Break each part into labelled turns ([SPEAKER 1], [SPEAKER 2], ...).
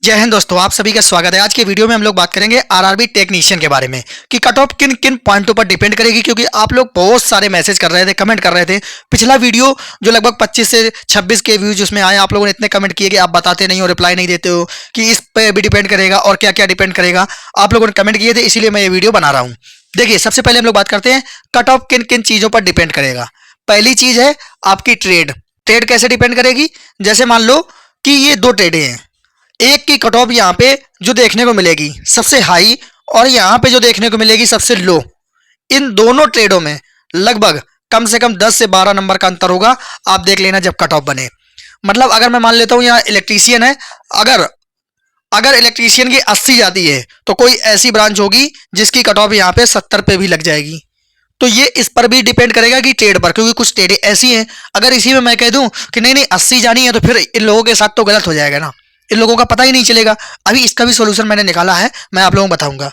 [SPEAKER 1] जय हिंद दोस्तों, आप सभी का स्वागत है। आज के वीडियो में हम लोग बात करेंगे आरआरबी टेक्नीशियन के बारे में कि कट ऑफ किन किन पॉइंटों पर डिपेंड करेगी, क्योंकि आप लोग बहुत सारे मैसेज कर रहे थे, कमेंट कर रहे थे। पिछला वीडियो जो लगभग 25 से 26 के व्यूज उसमें आए, आप लोगों ने इतने कमेंट किए कि आप बताते नहीं हो, रिप्लाई नहीं देते हो कि इस पे भी डिपेंड करेगा और क्या क्या डिपेंड करेगा। आप लोगों ने कमेंट किए थे, इसीलिए मैं ये वीडियो बना रहा हूँ। देखिए, सबसे पहले हम लोग बात करते हैं कट ऑफ किन किन चीजों पर डिपेंड करेगा। पहली चीज है आपकी ट्रेड। ट्रेड कैसे डिपेंड करेगी? जैसे मान लो कि ये दो ट्रेडें हैं, एक की कट ऑफ यहाँ पे जो देखने को मिलेगी सबसे हाई और यहाँ पे जो देखने को मिलेगी सबसे लो। इन दोनों ट्रेडों में लगभग कम से कम 10 से 12 नंबर का अंतर होगा। आप देख लेना जब कट ऑफ बने। मतलब अगर मैं मान लेता हूँ यहाँ इलेक्ट्रीशियन है, अगर अगर इलेक्ट्रीशियन की 80 जाती है तो कोई ऐसी ब्रांच होगी जिसकी कट ऑफ यहाँ पे 70 पे भी लग जाएगी। तो ये इस पर भी डिपेंड करेगा कि ट्रेड पर, क्योंकि कुछ ट्रेडें ऐसी हैं अगर इसी में मैं कह दूं कि नहीं नहीं 80 जानी है तो फिर इन लोगों के साथ तो गलत हो जाएगा ना, इन लोगों का पता ही नहीं चलेगा। अभी इसका भी सोल्यूशन मैंने निकाला है, मैं आप लोगों को बताऊंगा।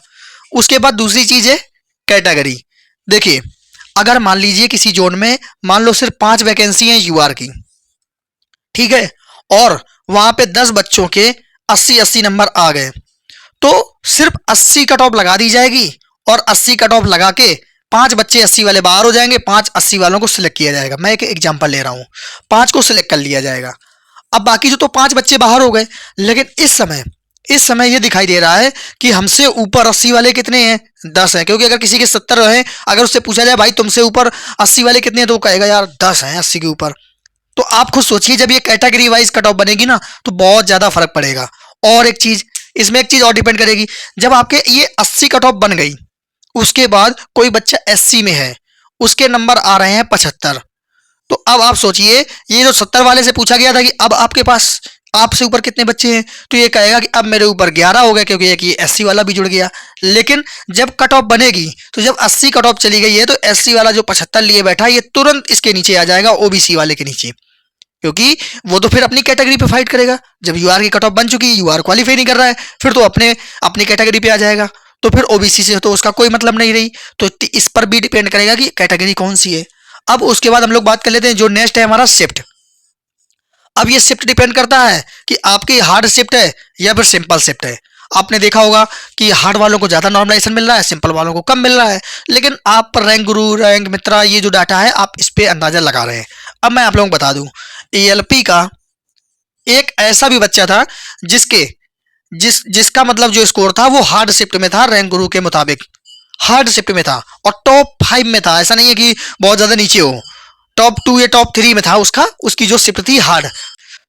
[SPEAKER 1] उसके बाद दूसरी चीज है कैटेगरी। देखिए, अगर मान लीजिए किसी जोन में मान लो सिर्फ 5 वैकेंसी है यूआर की, ठीक है, और वहां पे 10 बच्चों के 80-80 नंबर आ गए, तो सिर्फ 80 कट ऑफ लगा दी जाएगी और 80 कट ऑफ लगा के 5 बच्चे 80 वाले बाहर हो जाएंगे, 5 80 वालों को सिलेक्ट किया जाएगा। मैं एक एग्जांपल ले रहा हूं, 5 को सिलेक्ट कर लिया जाएगा। अब बाकी जो तो 5 बच्चे बाहर हो गए, लेकिन इस समय ये दिखाई दे रहा है कि हमसे ऊपर 80 वाले कितने हैं? 10 हैं। क्योंकि अगर किसी के 70 हैं, अगर उससे पूछा जाए भाई तुमसे ऊपर 80 वाले कितने हैं, तो वो कहेगा यार 10 हैं 80 के ऊपर। तो आप खुद सोचिए, जब ये कैटेगरी वाइज कट ऑफ बनेगी ना तो बहुत ज्यादा फर्क पड़ेगा। और एक चीज, इसमें एक चीज और डिपेंड करेगी, जब आपके ये 80 कट ऑफ बन गई, उसके बाद कोई बच्चा एससी में है, उसके नंबर आ रहे हैं 75। तो अब आप सोचिए, ये जो 70 वाले से पूछा गया था कि अब आपके पास आपसे ऊपर कितने बच्चे हैं, तो ये कहेगा कि अब मेरे ऊपर 11 हो गए, क्योंकि एक ये एससी वाला भी जुड़ गया। लेकिन जब कट ऑफ बनेगी, तो जब 80 कट ऑफ चली गई है, तो एससी वाला जो 75 लिए बैठा है, ये तुरंत इसके नीचे आ जाएगा, ओबीसी वाले के नीचे, क्योंकि वो तो फिर अपनी कैटेगरी पे फाइट करेगा। जब यूआर की कट ऑफ बन चुकी है, यूआर क्वालिफाई नहीं कर रहा है, फिर तो अपने अपनी कैटेगरी पे आ जाएगा। तो फिर ओबीसी से तो उसका कोई मतलब नहीं रही। तो इस पर भी डिपेंड करेगा कि कैटेगरी कौन सी है। अब उसके बाद हम लोग बात कर लेते हैं, जो नेक्स्ट है हमारा शिफ्ट। अब ये शिफ्ट डिपेंड करता है कि आपकी हार्ड शिफ्ट है या फिर सिंपल शिफ्ट है। आपने देखा होगा कि हार्ड वालों को ज्यादा नॉर्मलाइजेशन मिल रहा है, सिंपल वालों को कम मिल रहा है। लेकिन आप पर रैंक गुरु, रैंक मित्रा, ये जो डाटा है आप इस पे अंदाजा लगा रहे हैं। अब मैं आप लोगों को बता दूं, एएलपी का एक ऐसा भी बच्चा था जिसके जिसका मतलब जो स्कोर था वो हार्ड शिफ्ट में था, रैंक गुरु के मुताबिक हार्ड शिफ्ट में था और टॉप 5 में था। ऐसा नहीं है कि बहुत ज्यादा नीचे हो, टॉप 2 या टॉप 3 में था उसकी जो शिफ्ट थी हार्ड।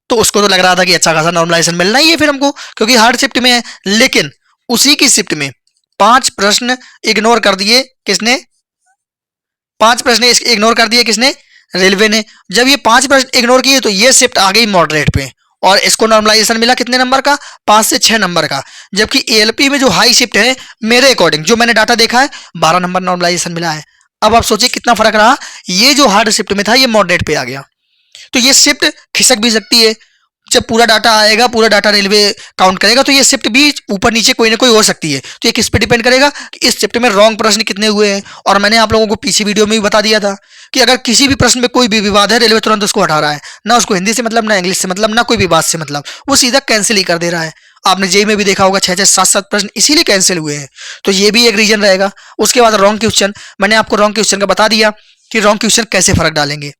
[SPEAKER 1] तो उसको तो लग रहा था कि अच्छा खासा नॉर्मलाइजेशन मिलना ही है फिर हमको, क्योंकि हार्ड शिफ्ट में है। लेकिन उसी की शिफ्ट में 5 प्रश्न इग्नोर कर दिए किसने? 5 प्रश्न इग्नोर कर दिए किसने? रेलवे ने। जब ये 5 प्रश्न इग्नोर किए तो ये शिफ्ट आ गई मॉडरेट पे, और इसको नॉर्मलाइजेशन मिला कितने नंबर का? 5 से 6 नंबर का। जबकि एएलपी में जो हाई शिफ्ट है, मेरे अकॉर्डिंग जो मैंने डाटा देखा है, 12 नंबर नॉर्मलाइजेशन मिला है। अब आप सोचिए कितना फर्क रहा। ये जो हार्ड शिफ्ट में था ये मॉडरेट पे आ गया। तो ये शिफ्ट खिसक भी सकती है। जब पूरा डाटा आएगा, पूरा डाटा रेलवे काउंट करेगा, तो ये शिफ्ट भी ऊपर नीचे कोई ना कोई हो सकती है। तो ये किस पे डिपेंड करेगा कि इस शिफ्ट में रॉन्ग प्रश्न कितने हुए हैं। और मैंने आप लोगों को पीछे वीडियो में भी बता दिया था कि अगर किसी भी प्रश्न में कोई भी विवाद है, रेलवे तुरंत उसको हटा रहा है। ना उसको हिंदी से मतलब, ना इंग्लिश से मतलब, ना कोई विवाद से मतलब, वो सीधा कैंसिल ही कर दे रहा है। आपने जेई में भी देखा होगा 6-6 7-7 प्रश्न इसीलिए कैंसिल हुए हैं। तो ये भी एक रीजन रहेगा। उसके बाद रॉन्ग क्वेश्चन, मैंने आपको रॉन्ग क्वेश्चन का बता दिया कि रॉन्ग क्वेश्चन कैसे फर्क डालेंगे।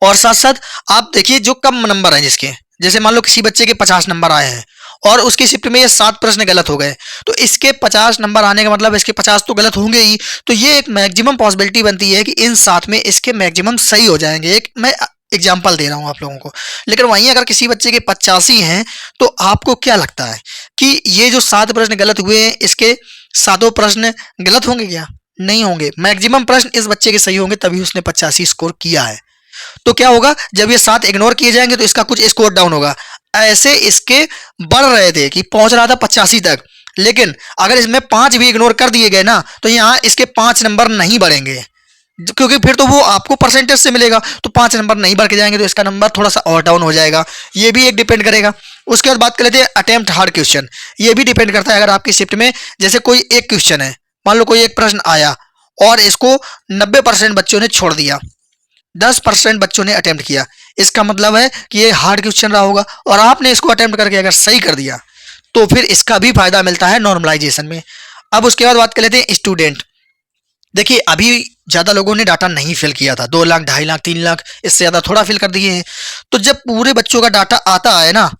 [SPEAKER 1] और साथ साथ आप देखिए जो कम नंबर है जिसके, जैसे मान लो किसी बच्चे के 50 नंबर आए हैं और उसकी शिफ्ट में ये 7 प्रश्न गलत हो गए, तो इसके 50 नंबर आने का मतलब इसके 50 तो गलत होंगे ही। तो ये एक मैक्सिमम पॉसिबिलिटी बनती है कि इन 7 में इसके मैक्सिमम सही हो जाएंगे। एक मैं एग्जाम्पल दे रहा हूं आप लोगों को। लेकिन वहीं अगर किसी बच्चे के 85 हैं, तो आपको क्या लगता है कि ये जो 7 प्रश्न गलत हुए हैं, इसके 7 प्रश्न गलत होंगे क्या? नहीं होंगे। मैक्सिमम प्रश्न इस बच्चे के सही होंगे, तभी उसने 85 स्कोर किया है। तो क्या होगा, जब ये 7 इग्नोर किए जाएंगे तो इसका कुछ स्कोर डाउन होगा। ऐसे इसके बढ़ रहे थे कि पहुंच रहा था 85 तक, लेकिन अगर इसमें 5 भी इग्नोर कर दिए गए ना, तो यहाँ इसके 5 नंबर नहीं बढ़ेंगे, क्योंकि फिर तो वो आपको परसेंटेज से मिलेगा। तो 5 नंबर नहीं बढ़ के जाएंगे, तो इसका नंबर थोड़ा सा और डाउन हो जाएगा। ये भी एक डिपेंड करेगा। उसके बाद बात कर लेते हैं अटेम्प्ट हार्ड क्वेश्चन। ये भी डिपेंड करता है। अगर आपकी शिफ्ट में जैसे कोई एक क्वेश्चन है, मान लो कोई एक प्रश्न आया और इसको 90% बच्चों ने छोड़ दिया, 10% बच्चों ने अटेम्प्ट किया, इसका मतलब है कि ये हार्ड क्वेश्चन रहा होगा। और आपने इसको अटेम्प्ट करके अगर सही कर दिया, तो फिर इसका भी फायदा मिलता है नॉर्मलाइजेशन में। अब उसके बाद बात कर लेते हैं स्टूडेंट। देखिए अभी ज्यादा लोगों ने डाटा नहीं फिल किया था, 2 लाख 2.5 लाख 3 लाख, इससे ज्यादा थोड़ा फिल कर दिए हैं। तो जब पूरे बच्चों का डाटा आता है ना,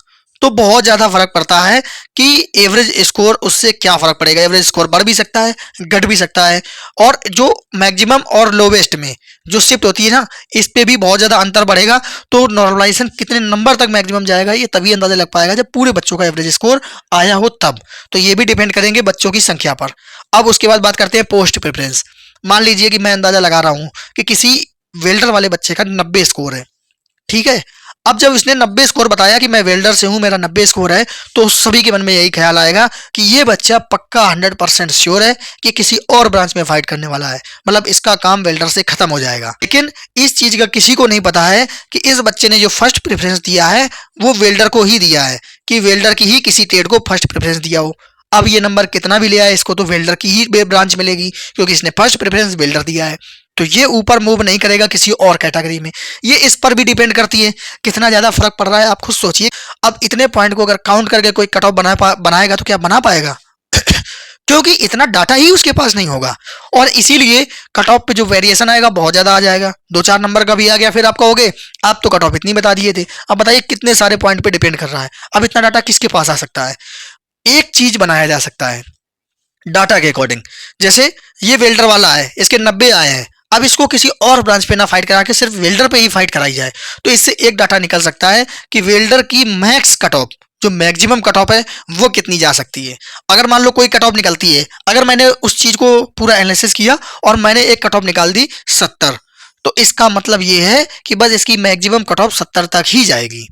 [SPEAKER 1] तो बहुत ज्यादा फर्क पड़ता है कि एवरेज स्कोर, उससे क्या फर्क पड़ेगा। एवरेज स्कोर बढ़ भी सकता है, घट भी सकता है। और जो मैक्सिमम और लोवेस्ट में जो शिफ्ट होती है ना, इस पे भी बहुत ज्यादा अंतर बढ़ेगा। तो नॉर्मलाइजेशन कितने नंबर तक मैक्सिमम जाएगा, ये तभी अंदाजा लग पाएगा जब पूरे बच्चों का एवरेज स्कोर आया हो तब। तो ये भी डिपेंड करेंगे बच्चों की संख्या पर। अब उसके बाद बात करते हैं पोस्ट प्रेफरेंस। मान लीजिए कि मैं अंदाजा लगा रहा हूं कि किसी वेल्डर वाले बच्चे का 90 स्कोर है, ठीक है। अब जब इसने 90 स्कोर बताया कि मैं वेल्डर से हूं, मेरा 90 स्कोर है, तो सभी के मन में यही ख्याल आएगा कि ये बच्चा पक्का 100% श्योर है कि किसी और ब्रांच में फाइट करने वाला है, मतलब इसका काम वेल्डर से खत्म हो जाएगा। लेकिन इस चीज का किसी को नहीं पता है कि इस बच्चे ने जो फर्स्ट प्रेफरेंस दिया है वो वेल्डर को ही दिया है, कि वेल्डर की ही किसी ट्रेड को फर्स्ट प्रेफरेंस दिया हो। अब ये नंबर कितना भी ले आए, इसको तो वेल्डर की ही ब्रांच मिलेगी, क्योंकि इसने फर्स्ट प्रेफरेंस वेल्डर दिया है। तो ये ऊपर मूव नहीं करेगा किसी और कैटेगरी में। ये इस पर भी डिपेंड करती है कितना ज्यादा फर्क पड़ रहा है, आप खुद सोचिए। अब इतने पॉइंट को अगर काउंट करके कोई कट ऑफ बनाएगा तो क्या बना पाएगा? क्योंकि इतना डाटा ही उसके पास नहीं होगा। और इसीलिए कट ऑफ पे जो वेरिएशन आएगा बहुत ज्यादा आ जाएगा। 2-4 नंबर का भी आ गया, फिर आप कहोगे आप तो कट ऑफ इतनी बता दिए थे। अब बताइए कितने सारे पॉइंट पे डिपेंड कर रहा है। अब इतना डाटा किसके पास आ सकता है? एक चीज बनाया जा सकता है डाटा के अकॉर्डिंग। जैसे ये वेल्डर वाला है, इसके 90 आए हैं, अब इसको किसी और ब्रांच पे ना फाइट करा के सिर्फ वेल्डर पे ही फाइट कराई जाए, तो इससे एक डाटा निकल सकता है कि वेल्डर की मैक्स कट ऑफ, जो मैक्सिमम कट ऑफ है, वो कितनी जा सकती है। अगर मान लो कोई कट ऑफ निकलती है, अगर मैंने उस चीज को पूरा एनालिसिस किया और मैंने एक कट ऑफ निकाल दी 70, तो इसका मतलब ये है कि बस इसकी मैक्सिमम कट ऑफ 70 तक ही जाएगी।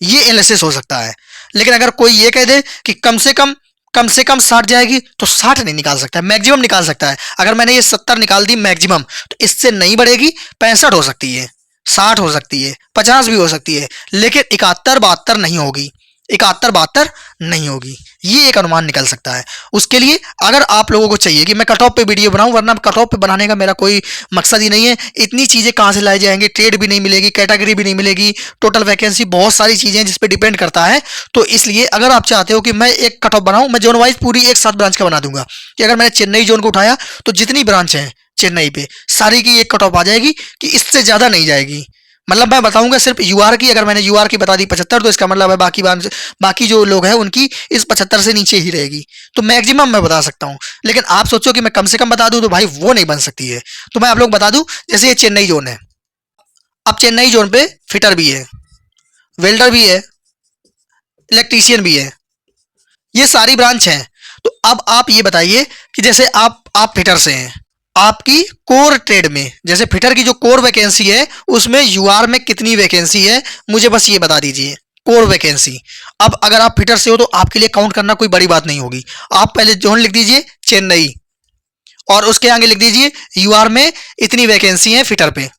[SPEAKER 1] ये एनालिसिस हो सकता है। लेकिन अगर कोई ये कह दे कि कम से कम 60 जाएगी, तो 60 नहीं निकाल सकता है, मैक्सिमम निकाल सकता है। अगर मैंने ये 70 निकाल दी मैक्सिमम, तो इससे नहीं बढ़ेगी, 65 हो सकती है, 60 हो सकती है, 50 भी हो सकती है, लेकिन 71-72 नहीं होगी, 71-72 नहीं होगी। ये एक अनुमान निकल सकता है। उसके लिए अगर आप लोगों को चाहिए कि मैं कट ऑफ पे वीडियो बनाऊं, वरना कट ऑफ पे बनाने का मेरा कोई मकसद ही नहीं है। इतनी चीजें कहां से लाई जाएंगे, ट्रेड भी नहीं मिलेगी, कैटेगरी भी नहीं मिलेगी, टोटल वैकेंसी, बहुत सारी चीजें जिस पे डिपेंड करता है। तो इसलिए अगर आप चाहते हो कि मैं एक कट ऑफ बनाऊं, मैं जोन वाइज पूरी एक साथ ब्रांच का बना दूंगा कि अगर मैंने चेन्नई जोन को उठाया तो जितनी ब्रांच है चेन्नई पे सारी की एक कट ऑफ आ जाएगी कि इससे ज्यादा नहीं जाएगी। मतलब मैं बताऊंगा सिर्फ यूआर की, अगर मैंने यूआर की बता दी 75, तो इसका मतलब है बाकी जो लोग हैं उनकी इस 75 से नीचे ही रहेगी। तो मैक्सिमम मैं बता सकता हूं। लेकिन आप सोचो कि मैं कम से कम बता दूं, तो भाई वो नहीं बन सकती है। तो मैं आप लोग बता दूं, जैसे ये चेन्नई जोन है, अब चेन्नई जोन पे फिटर भी है, वेल्डर भी है, इलेक्ट्रीशियन भी है, ये सारी ब्रांच हैं। तो अब आप ये बताइए कि जैसे आप फिटर से हैं, आपकी कोर ट्रेड में, जैसे फिटर की जो कोर वैकेंसी है उसमें यूआर में कितनी वैकेंसी है, मुझे बस ये बता दीजिए, कोर वैकेंसी। अब अगर आप फिटर से हो तो आपके लिए काउंट करना कोई बड़ी बात नहीं होगी। आप पहले जोन लिख दीजिए चेन्नई, और उसके आगे लिख दीजिए यूआर में इतनी वैकेंसी है फिटर पे,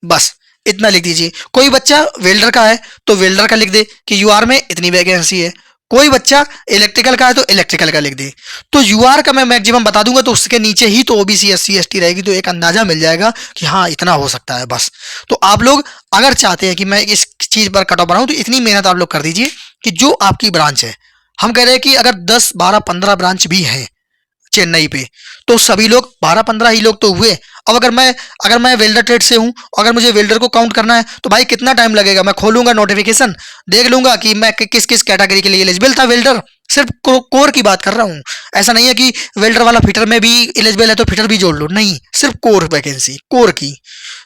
[SPEAKER 1] बस इतना लिख दीजिए। कोई बच्चा वेल्डर का है तो वेल्डर का लिख दे कि यूआर में इतनी वैकेंसी है। कोई बच्चा इलेक्ट्रिकल का है तो इलेक्ट्रिकल का लिख दे। तो यूआर का मैं मैक्सिमम बता दूंगा, तो उसके नीचे ही तो ओबीसी एससी एसटी रहेगी, तो एक अंदाजा मिल जाएगा कि हाँ इतना हो सकता है बस। तो आप लोग अगर चाहते हैं कि मैं इस चीज पर कट ऑफ बनाऊं, तो इतनी मेहनत आप लोग कर दीजिए कि जो आपकी ब्रांच है, हम कह रहे हैं कि अगर 10 12 15 ब्रांच भी हैं चेन्नई पे, तो सभी लोग 12-15 ही लोग तो हुए। अब अगर मैं वेल्डर ट्रेड से हूं, अगर मुझे वेल्डर को काउंट करना है, तो भाई कितना टाइम लगेगा। मैं खोलूंगा नोटिफिकेशन, देख लूंगा कि मैं किस किस कैटेगरी के लिए एलिजिबल था वेल्डर। सिर्फ कोर की बात कर रहा हूं, ऐसा नहीं है कि वेल्डर वाला फिटर में भी एलिजिबल है तो फिटर भी जोड़ लो, नहीं, सिर्फ कोर वैकेंसी, कोर की।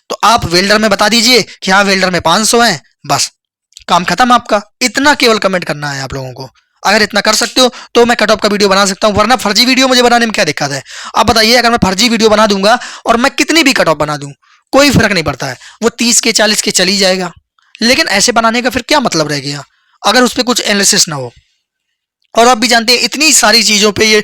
[SPEAKER 1] तो आप वेल्डर में बता दीजिए कि हाँ वेल्डर में 500 है, बस काम खत्म आपका। इतना केवल कमेंट करना है आप लोगों को। अगर इतना कर सकते हो तो मैं कट ऑफ का वीडियो बना सकता हूं, वरना फर्जी वीडियो मुझे बनाने में क्या दिक्कत है। आप बताइए, अगर मैं फर्जी वीडियो बना दूंगा और मैं कितनी भी कट ऑफ बना दूं, कोई फर्क नहीं पड़ता है, वो 30 के 40 के चली जाएगा। लेकिन ऐसे बनाने का फिर क्या मतलब रह गया अगर उस पर कुछ एनालिसिस ना हो। और आप भी जानते हैं इतनी सारी चीजों पे ये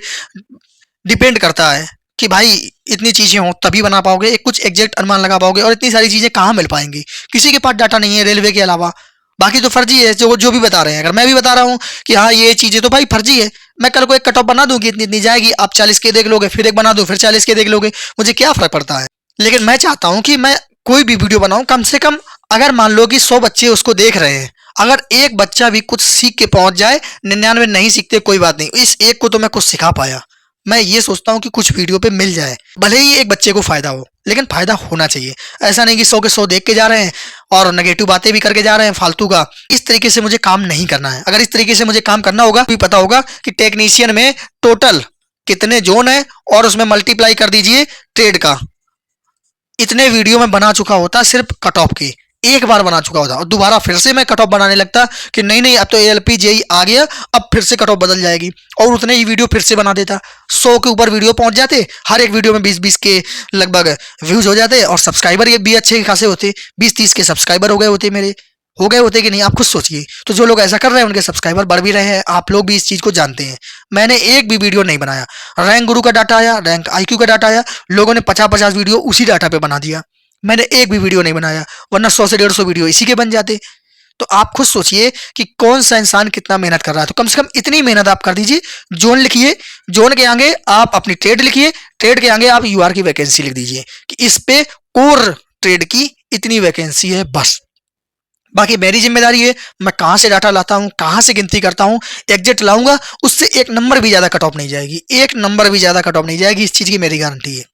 [SPEAKER 1] डिपेंड करता है कि भाई इतनी चीजें हो तभी बना पाओगे, एक कुछ एग्जैक्ट अनुमान लगा पाओगे। और इतनी सारी चीजें कहाँ मिल पाएंगी, किसी के पास डाटा नहीं है रेलवे के अलावा। बाकी तो फर्जी है जो भी बता रहे हैं। अगर मैं भी बता रहा हूँ कि हाँ ये चीजें, तो भाई फर्जी है। मैं कल को एक कट ऑफ बना दूंगी, इतनी इतनी जाएगी, आप 40 के देख लोगे, फिर एक बना दूं, फिर 40 के देख लोगे, मुझे क्या फर्क पड़ता है। लेकिन मैं चाहता हूं कि मैं कोई भी वीडियो बनाऊं, कम से कम अगर मान लो कि 100 बच्चे उसको देख रहे हैं, अगर एक बच्चा भी कुछ सीख के पहुंच जाए, 99 नहीं सीखते कोई बात नहीं, इस एक को तो मैं कुछ सिखा पाया। मैं ये सोचता हूँ कि कुछ वीडियो पे मिल जाए, भले ही एक बच्चे को फायदा हो, लेकिन फायदा होना चाहिए। ऐसा नहीं कि 100 के 100 देख के जा रहे हैं और नेगेटिव बातें भी करके जा रहे हैं फालतू का। इस तरीके से मुझे काम नहीं करना है। अगर इस तरीके से मुझे काम करना होगा, भी पता होगा कि टेक्नीशियन में टोटल कितने जोन है और उसमें मल्टीप्लाई कर दीजिए ट्रेड का। इतने वीडियो में बना चुका होता सिर्फ कट ऑफ की, एक बार बना चुका होता और दोबारा फिर से मैं कट ऑफ बनाने लगता कि नहीं अब तो एएलपी जेई आ गया, अब फिर से कट ऑफ बदल जाएगी, और उतने ही वीडियो फिर से बना देता। 100 के ऊपर वीडियो पहुंच जाते, हर एक वीडियो में 20-20 के लगभग व्यूज हो जाते और सब्सक्राइबर ये भी अच्छे खासे होते, 20-30 के सब्सक्राइबर हो गए होते कि नहीं, आप खुद सोचिए। तो जो लोग ऐसा कर रहे हैं उनके सब्सक्राइबर बढ़ भी रहे हैं, आप लोग भी इस चीज को जानते हैं। मैंने एक भी वीडियो नहीं बनाया, रैंक गुरु का डाटा आया, रैंक आईक्यू का डाटा आया, लोगों ने 50-50 वीडियो उसी डाटा पे बना दिया। मैंने एक भी वीडियो नहीं बनाया, वरना 100 से 150 वीडियो इसी के बन जाते। तो आप खुद सोचिए कि कौन सा इंसान कितना मेहनत कर रहा है। तो कम से कम इतनी मेहनत आप कर दीजिए, जोन लिखिए, जोन के आगे आप अपनी ट्रेड लिखिए, ट्रेड के आगे आप यूआर की वैकेंसी लिख दीजिए कि इस पे कोर ट्रेड की इतनी वैकेंसी है, बस। बाकी मेरी जिम्मेदारी है, मैं कहां से डाटा लाता हूं, कहां से गिनती करता हूं, एग्जिट लाऊंगा, उससे एक नंबर भी ज्यादा कट ऑफ नहीं जाएगी, एक नंबर भी ज्यादा कट ऑफ नहीं जाएगी, इस चीज की मेरी गारंटी है।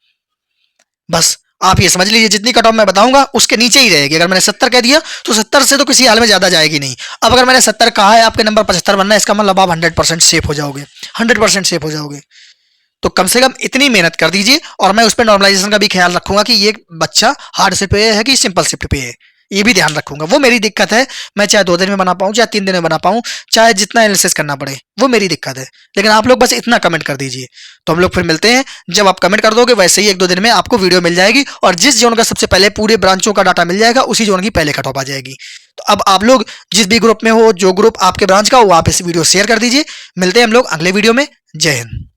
[SPEAKER 1] बस आप ये समझ लीजिए, जितनी कट ऑफ मैं बताऊंगा उसके नीचे ही रहेगी। अगर मैंने 70 कह दिया तो 70 से तो किसी हाल में ज्यादा जाएगी नहीं। अब अगर मैंने 70 कहा है, आपके नंबर 75 बनना है, इसका मतलब आप 100% सेफ हो जाओगे, 100% सेफ हो जाओगे। तो कम से कम इतनी मेहनत कर दीजिए, और मैं उस पर नॉर्मलाइजेशन का भी ख्याल रखूंगा कि ये बच्चा हार्ड शिफ्ट पे है कि सिंपल शिफ्ट पे है, ये भी ध्यान रखूंगा। वो मेरी दिक्कत है, मैं चाहे 2 दिन में बना पाऊं, चाहे 3 दिन में बना पाऊं, चाहे जितना एनालिसिस करना पड़े, वो मेरी दिक्कत है। लेकिन आप लोग बस इतना कमेंट कर दीजिए, तो हम लोग फिर मिलते हैं। जब आप कमेंट कर दोगे वैसे ही 1-2 दिन में आपको वीडियो मिल जाएगी, और जिस जोन का सबसे पहले पूरे ब्रांचों का डाटा मिल जाएगा, उसी जोन की पहले कट ऑफ आ जाएगी। तो अब आप लोग जिस भी ग्रुप में हो, जो ग्रुप आपके ब्रांच का हो, आप इस वीडियो शेयर कर दीजिए। मिलते हैं हम लोग अगले वीडियो में। जय हिंद।